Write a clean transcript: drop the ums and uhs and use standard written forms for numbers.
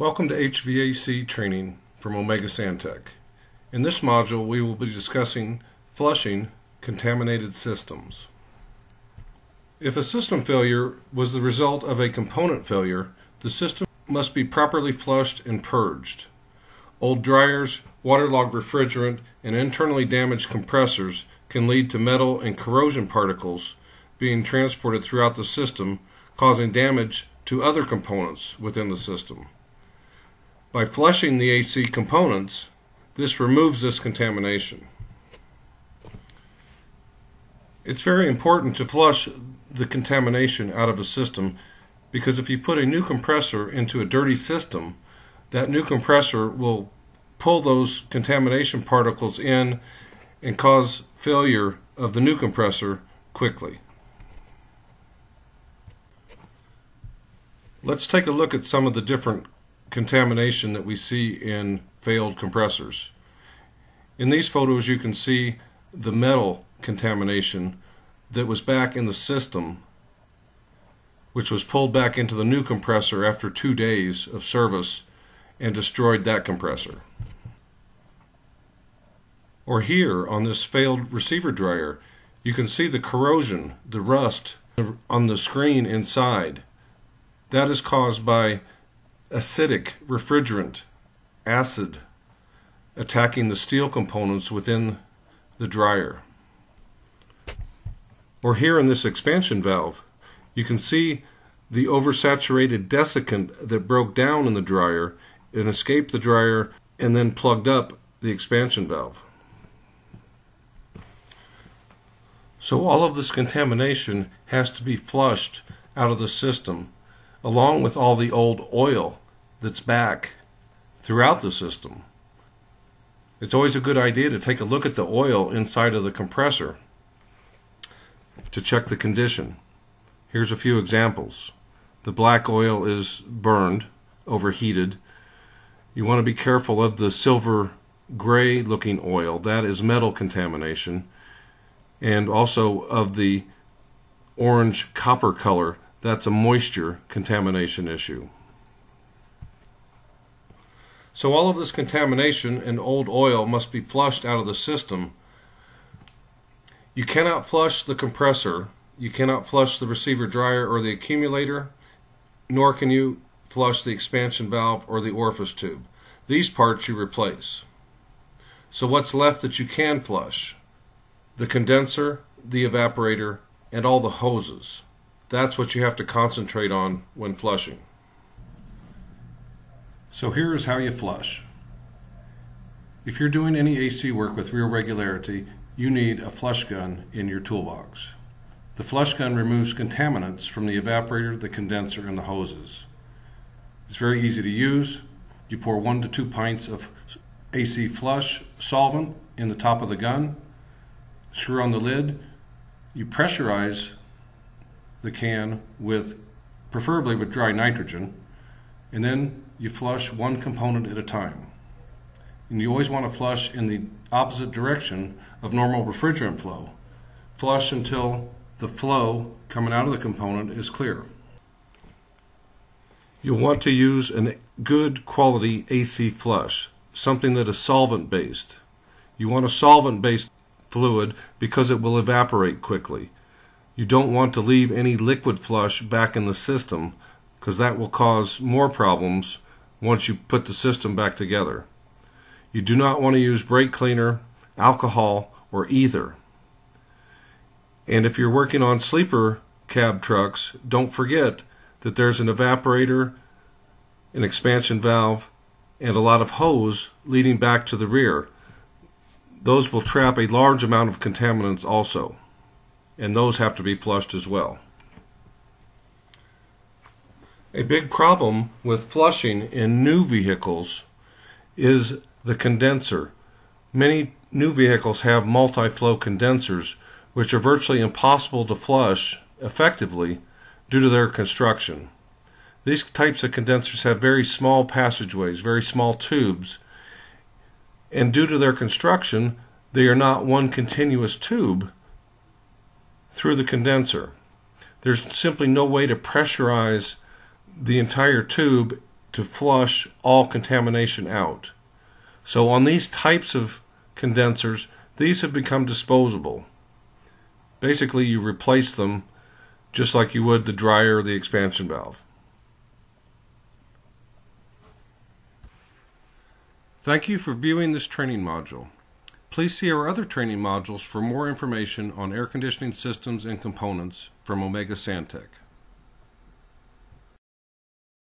Welcome to HVAC training from Omega Santec. In this module we will be discussing flushing contaminated systems. If a system failure was the result of a component failure, the system must be properly flushed and purged. Old dryers, waterlogged refrigerant, and internally damaged compressors can lead to metal and corrosion particles being transported throughout the system, causing damage to other components within the system. By flushing the AC components, this removes this contamination. It's very important to flush the contamination out of a system because if you put a new compressor into a dirty system, that new compressor will pull those contamination particles in and cause failure of the new compressor quickly. Let's take a look at some of the different contamination that we see in failed compressors. In these photos you can see the metal contamination that was back in the system, which was pulled back into the new compressor after 2 days of service and destroyed that compressor. Or here on this failed receiver dryer, you can see the corrosion, the rust on the screen inside. That is caused by acidic refrigerant, acid, attacking the steel components within the dryer. Or here in this expansion valve, you can see the oversaturated desiccant that broke down in the dryer and escaped the dryer and then plugged up the expansion valve. So all of this contamination has to be flushed out of the system, along with all the old oil that's back throughout the system. It's always a good idea to take a look at the oil inside of the compressor to check the condition. Here's a few examples. The black oil is burned, overheated. You want to be careful of the silver gray looking oil. That is metal contamination. And also of the orange copper color, that's a moisture contamination issue. So all of this contamination and old oil must be flushed out of the system. You cannot flush the compressor, you cannot flush the receiver dryer or the accumulator, nor can you flush the expansion valve or the orifice tube. These parts you replace. So what's left that you can flush? The condenser, the evaporator, and all the hoses. That's what you have to concentrate on when flushing. So here is how you flush. If you're doing any AC work with real regularity, you need a flush gun in your toolbox. The flush gun removes contaminants from the evaporator, the condenser, and the hoses. It's very easy to use. You pour 1 to 2 pints of AC flush solvent in the top of the gun, screw on the lid, you pressurize the can with, preferably with dry nitrogen, and then you flush one component at a time. And you always want to flush in the opposite direction of normal refrigerant flow. Flush until the flow coming out of the component is clear. You'll want to use a good quality AC flush, something that is solvent based. You want a solvent based fluid because it will evaporate quickly. You don't want to leave any liquid flush back in the system because that will cause more problems once you put the system back together. You do not want to use brake cleaner, alcohol, or ether. And if you're working on sleeper cab trucks, don't forget that there's an evaporator, an expansion valve, and a lot of hose leading back to the rear. Those will trap a large amount of contaminants also, and those have to be flushed as well. A big problem with flushing in new vehicles is the condenser. Many new vehicles have multi-flow condensers, which are virtually impossible to flush effectively due to their construction. These types of condensers have very small passageways, very small tubes, and due to their construction, they are not one continuous tube through the condenser. There's simply no way to pressurize the entire tube to flush all contamination out. So on these types of condensers, these have become disposable. Basically, you replace them just like you would the dryer or the expansion valve. Thank you for viewing this training module. Please see our other training modules for more information on air conditioning systems and components from Omega Santec.